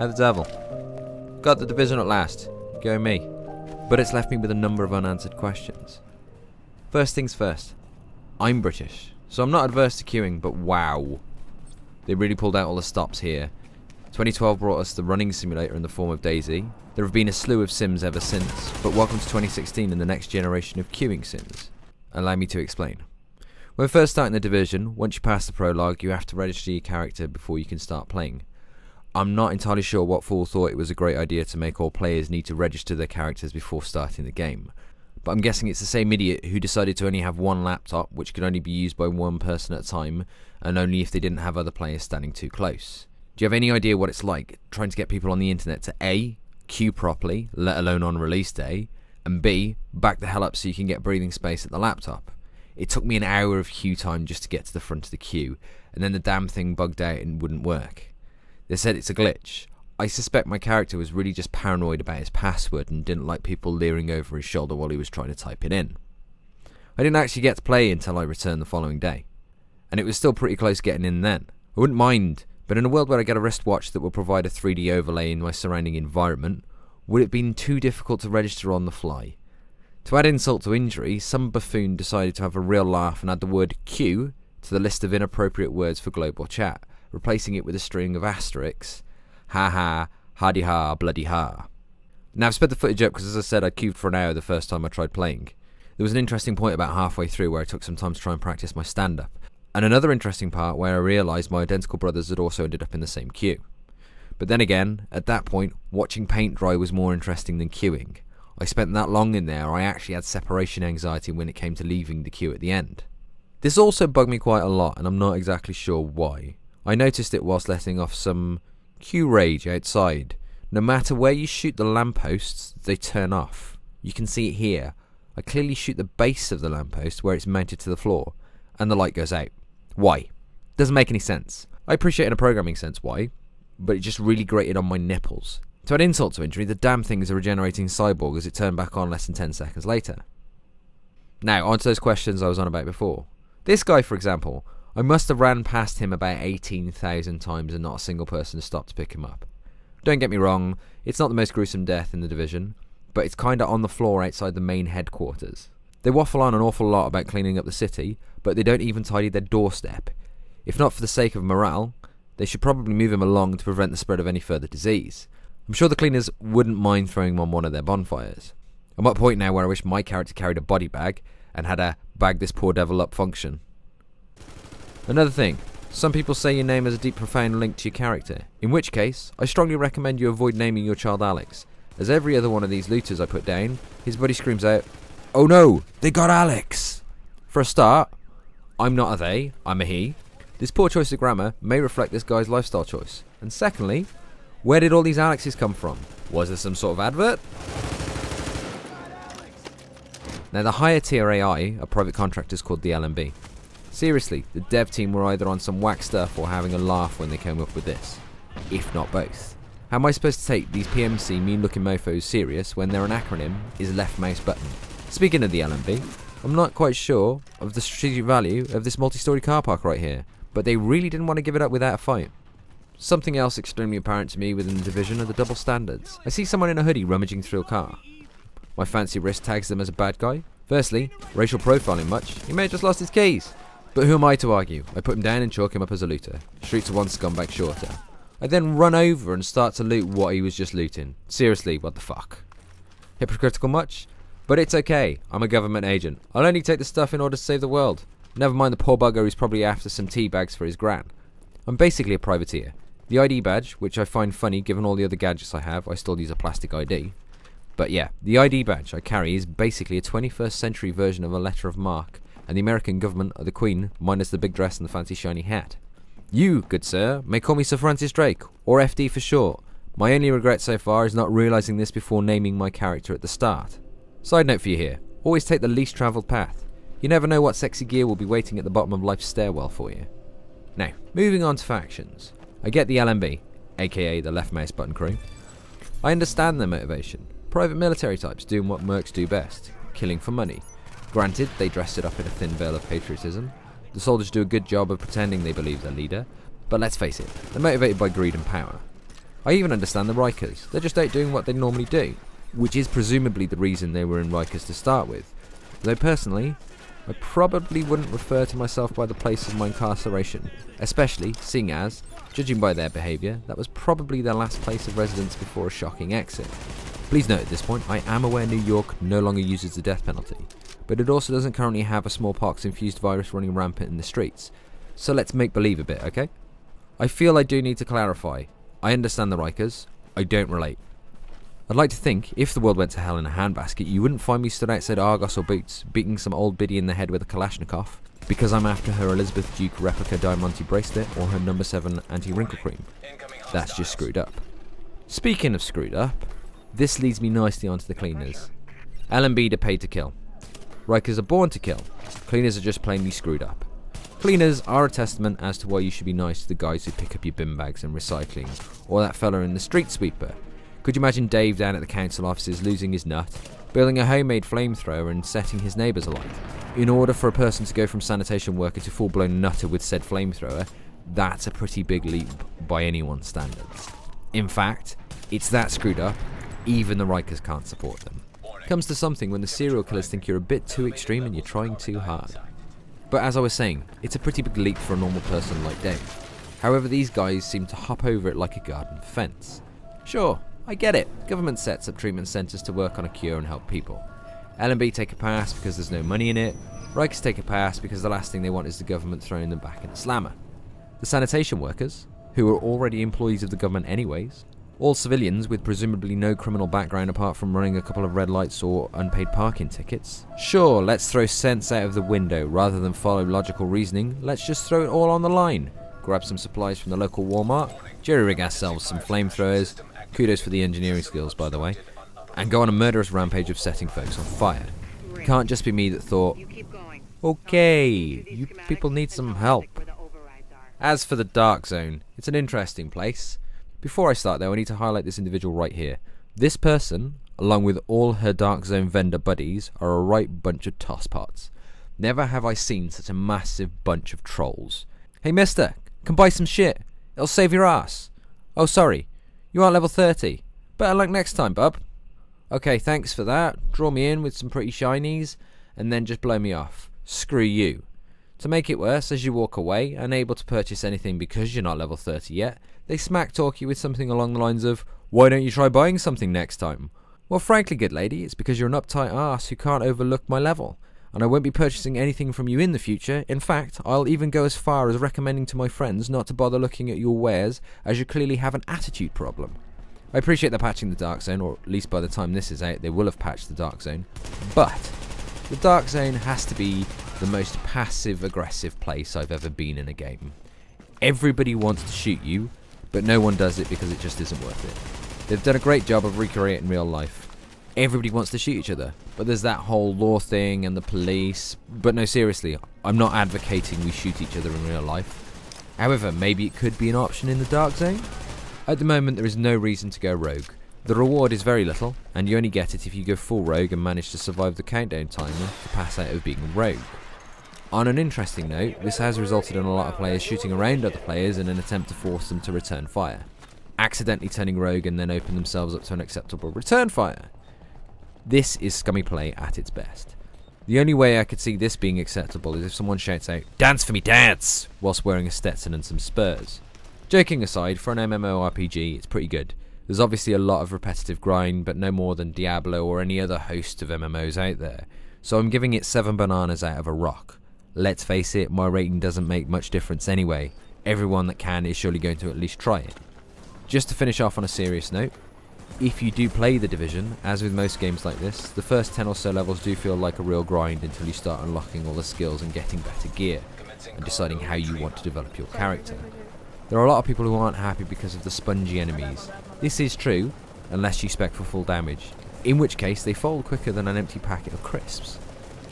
How the devil? Got the division at last. Go me. But it's left me with a number of unanswered questions. First things first. I'm British, so I'm not adverse to queuing, but wow. They really pulled out all the stops here. 2012 brought us the running simulator in the form of Daisy. There have been a slew of sims ever since, but welcome to 2016 and the next generation of queuing sims. Allow me to explain. When first starting the division, once you pass the prologue, you have to register your character before you can start playing. I'm not entirely sure what fool thought it was a great idea to make all players need to register their characters before starting the game, but I'm guessing it's the same idiot who decided to only have one laptop, which could only be used by one person at a time, and only if they didn't have other players standing too close. Do you have any idea what it's like trying to get people on the internet to A, queue properly, let alone on release day, and B, back the hell up so you can get breathing space at the laptop? It took me an hour of queue time just to get to the front of the queue, and then the damn thing bugged out and wouldn't work. They said it's a glitch. I suspect my character was really just paranoid about his password and didn't like people leering over his shoulder while he was trying to type it in. I didn't actually get to play until I returned the following day, and it was still pretty close getting in then. I wouldn't mind, but in a world where I get a wristwatch that will provide a 3D overlay in my surrounding environment, would it have been too difficult to register on the fly? To add insult to injury, some buffoon decided to have a real laugh and add the word Q to the list of inappropriate words for global chat, replacing it with a string of asterisks. Ha ha, hardy ha, bloody ha. Now I've sped the footage up because, as I said, I queued for an hour the first time I tried playing. There was an interesting point about halfway through where I took some time to try and practice my stand-up, and another interesting part where I realised my identical brothers had also ended up in the same queue. But then again, at that point, watching paint dry was more interesting than queuing. I spent that long in there, I actually had separation anxiety when it came to leaving the queue at the end. This also bugged me quite a lot, and I'm not exactly sure why. I noticed it whilst letting off some queue rage outside. No matter where you shoot the lampposts, they turn off. You can see it here. I clearly shoot the base of the lamppost where it's mounted to the floor, and the light goes out. Why? Doesn't make any sense. I appreciate in a programming sense why, but it just really grated on my nipples. To add insult to injury, the damn thing is a regenerating cyborg as it turned back on less than 10 seconds later. Now, on to those questions I was on about before. This guy, for example, I must have ran past him about 18,000 times and not a single person has stopped to pick him up. Don't get me wrong, it's not the most gruesome death in the division, but it's kinda on the floor outside the main headquarters. They waffle on an awful lot about cleaning up the city, but they don't even tidy their doorstep. If not for the sake of morale, they should probably move him along to prevent the spread of any further disease. I'm sure the cleaners wouldn't mind throwing him on one of their bonfires. I'm at a point now where I wish my character carried a body bag and had a bag this poor devil up function. Another thing, some people say your name has a deep profound link to your character, in which case, I strongly recommend you avoid naming your child Alex, as every other one of these looters I put down, his buddy screams out, "Oh no, they got Alex!" For a start, I'm not a they, I'm a he. This poor choice of grammar may reflect this guy's lifestyle choice. And secondly, where did all these Alexes come from? Was there some sort of advert? Now the higher tier AI are private contractors called the LMB. Seriously, the dev team were either on some whack stuff or having a laugh when they came up with this. If not both. How am I supposed to take these PMC mean looking mofos serious when their acronym is left mouse button? Speaking of the LMB, I'm not quite sure of the strategic value of this multi-story car park right here, but they really didn't want to give it up without a fight. Something else extremely apparent to me within the division are the double standards. I see someone in a hoodie rummaging through a car. My fancy wrist tags them as a bad guy. Firstly, racial profiling much, he may have just lost his keys. But who am I to argue? I put him down and chalk him up as a looter. Streets are one scumbag shorter. I then run over and start to loot what he was just looting. Seriously, what the fuck? Hypocritical much? But it's okay, I'm a government agent. I'll only take the stuff in order to save the world. Never mind the poor bugger who's probably after some tea bags for his gran. I'm basically a privateer. The ID badge, which I find funny given all the other gadgets I have, I still use a plastic ID. But yeah, the ID badge I carry is basically a 21st century version of a letter of marque, and the American government are the Queen, minus the big dress and the fancy shiny hat. You, good sir, may call me Sir Francis Drake, or FD for short. My only regret so far is not realising this before naming my character at the start. Side note for you here, always take the least travelled path. You never know what sexy gear will be waiting at the bottom of life's stairwell for you. Now, moving on to factions. I get the LMB, aka the left mouse button crew. I understand their motivation. Private military types doing what mercs do best, killing for money. Granted, they dress it up in a thin veil of patriotism. The soldiers do a good job of pretending they believe their leader, but let's face it, they're motivated by greed and power. I even understand the Rikers. They're just out doing what they normally do, which is presumably the reason they were in Rikers to start with. Though personally, I probably wouldn't refer to myself by the place of my incarceration, especially seeing as, judging by their behaviour, that was probably their last place of residence before a shocking exit. Please note at this point, I am aware New York no longer uses the death penalty, but it also doesn't currently have a smallpox-infused virus running rampant in the streets. So let's make believe a bit, okay? I feel I do need to clarify. I understand the Rikers, I don't relate. I'd like to think, if the world went to hell in a handbasket, you wouldn't find me stood outside Argos or Boots, beating some old biddy in the head with a Kalashnikov, because I'm after her Elizabeth Duke replica Diamante bracelet or her number 7 anti-wrinkle cream. That's just screwed up. Speaking of screwed up, this leads me nicely onto the cleaners. LMB are paid to kill. Rikers are born to kill. Cleaners are just plainly screwed up. Cleaners are a testament as to why you should be nice to the guys who pick up your bin bags and recycling, or that fella in the street sweeper. Could you imagine Dave down at the council offices losing his nut, building a homemade flamethrower and setting his neighbours alight? In order for a person to go from sanitation worker to full-blown nutter with said flamethrower, that's a pretty big leap by anyone's standards. In fact, it's that screwed up, even the Rikers can't support them. Comes to something when the serial killers think you're a bit too extreme and you're trying too hard. But as I was saying, it's a pretty big leap for a normal person like Dave. However, these guys seem to hop over it like a garden fence. Sure, I get it. Government sets up treatment centres to work on a cure and help people. LMB take a pass because there's no money in it. Rikers take a pass because the last thing they want is the government throwing them back in the slammer. The sanitation workers, who are already employees of the government anyways, all civilians with presumably no criminal background apart from running a couple of red lights or unpaid parking tickets. Sure, let's throw sense out of the window. Rather than follow logical reasoning, let's just throw it all on the line. Grab some supplies from the local Walmart, jerry-rig ourselves some flamethrowers, kudos for the engineering skills by the way, and go on a murderous rampage of setting folks on fire. It can't just be me that thought, okay, you people need some help. As for the Dark Zone, it's an interesting place. Before I start though, I need to highlight this individual right here. This person, along with all her Dark Zone vendor buddies, are a right bunch of tosspots. Never have I seen such a massive bunch of trolls. Hey mister, come buy some shit. It'll save your ass. Oh sorry, you aren't level 30. Better luck next time, bub. Okay, thanks for that. Draw me in with some pretty shinies, and then just blow me off. Screw you. To make it worse, as you walk away, unable to purchase anything because you're not level 30 yet, they smack talk you with something along the lines of, why don't you try buying something next time? Well frankly, good lady, it's because you're an uptight arse who can't overlook my level, and I won't be purchasing anything from you in the future. In fact, I'll even go as far as recommending to my friends not to bother looking at your wares, as you clearly have an attitude problem. I appreciate they're patching the Dark Zone, or at least by the time this is out, they will have patched the Dark Zone, but the Dark Zone has to be the most passive-aggressive place I've ever been in a game. Everybody wants to shoot you, but no one does it because it just isn't worth it. They've done a great job of recreating real life. Everybody wants to shoot each other, but there's that whole law thing and the police. But no, seriously, I'm not advocating we shoot each other in real life. However, maybe it could be an option in the Dark Zone. At the moment, there is no reason to go rogue. The reward is very little, and you only get it if you go full rogue and manage to survive the countdown timer to pass out of being a rogue. On an interesting note, this has resulted in a lot of players shooting around other players in an attempt to force them to return fire, accidentally turning rogue and then open themselves up to an acceptable return fire. This is scummy play at its best. The only way I could see this being acceptable is if someone shouts out, "Dance for me, dance!" whilst wearing a Stetson and some spurs. Joking aside, for an MMORPG, it's pretty good. There's obviously a lot of repetitive grind, but no more than Diablo or any other host of MMOs out there. So I'm giving it 7 bananas out of a rock. Let's face it, my rating doesn't make much difference anyway. Everyone that can is surely going to at least try it. Just to finish off on a serious note, if you do play The Division, as with most games like this, the first 10 or so levels do feel like a real grind until you start unlocking all the skills and getting better gear, and deciding how you want to develop your character. There are a lot of people who aren't happy because of the spongy enemies. This is true, unless you spec for full damage, in which case they fold quicker than an empty packet of crisps.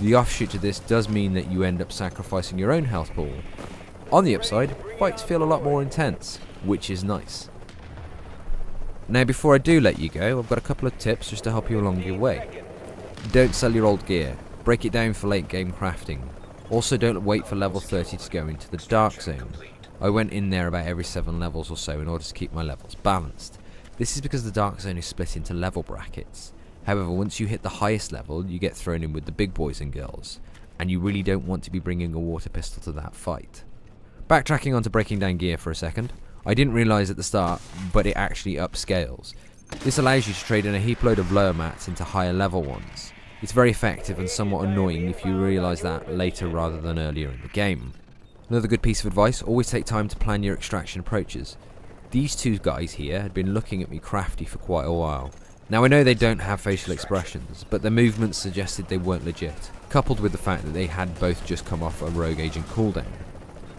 The offshoot to this does mean that you end up sacrificing your own health pool. On the upside, fights feel a lot more intense, which is nice. Now before I do let you go, I've got a couple of tips just to help you along your way. Don't sell your old gear, break it down for late game crafting. Also don't wait for level 30 to go into the Dark Zone. I went in there about every 7 levels or so in order to keep my levels balanced. This is because the Dark Zone is split into level brackets. However, once you hit the highest level, you get thrown in with the big boys and girls, and you really don't want to be bringing a water pistol to that fight. Backtracking onto breaking down gear for a second, I didn't realise at the start, but it actually upscales. This allows you to trade in a heap load of lower mats into higher level ones. It's very effective and somewhat annoying if you realise that later rather than earlier in the game. Another good piece of advice, always take time to plan your extraction approaches. These two guys here had been looking at me crafty for quite a while. Now I know they don't have facial expressions, but their movements suggested they weren't legit, coupled with the fact that they had both just come off a rogue agent cooldown.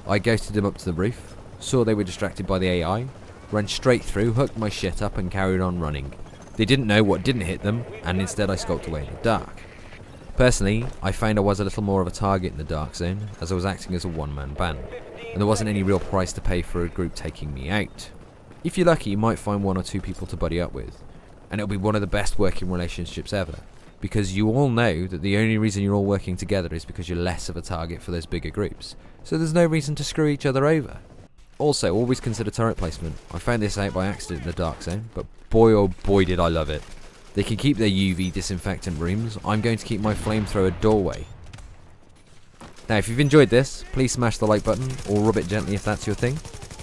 I ghosted them up to the roof, saw they were distracted by the AI, ran straight through, hooked my shit up and carried on running. They didn't know what didn't hit them, and instead I skulked away in the dark. Personally, I found I was a little more of a target in the Dark Zone, as I was acting as a one-man band, and there wasn't any real price to pay for a group taking me out. If you're lucky, you might find 1 or 2 people to buddy up with, and it'll be one of the best working relationships ever, because you all know that the only reason you're all working together is because you're less of a target for those bigger groups, so there's no reason to screw each other over. Also, always consider turret placement. I found this out by accident in the Dark Zone, but boy oh boy did I love it. They can keep their UV disinfectant rooms. I'm going to keep my flamethrower doorway. Now if you've enjoyed this, please smash the like button, or rub it gently if that's your thing.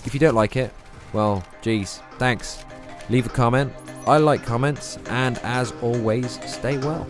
If you don't like it, well, geez, thanks. Leave a comment. I like comments, and as always, stay well.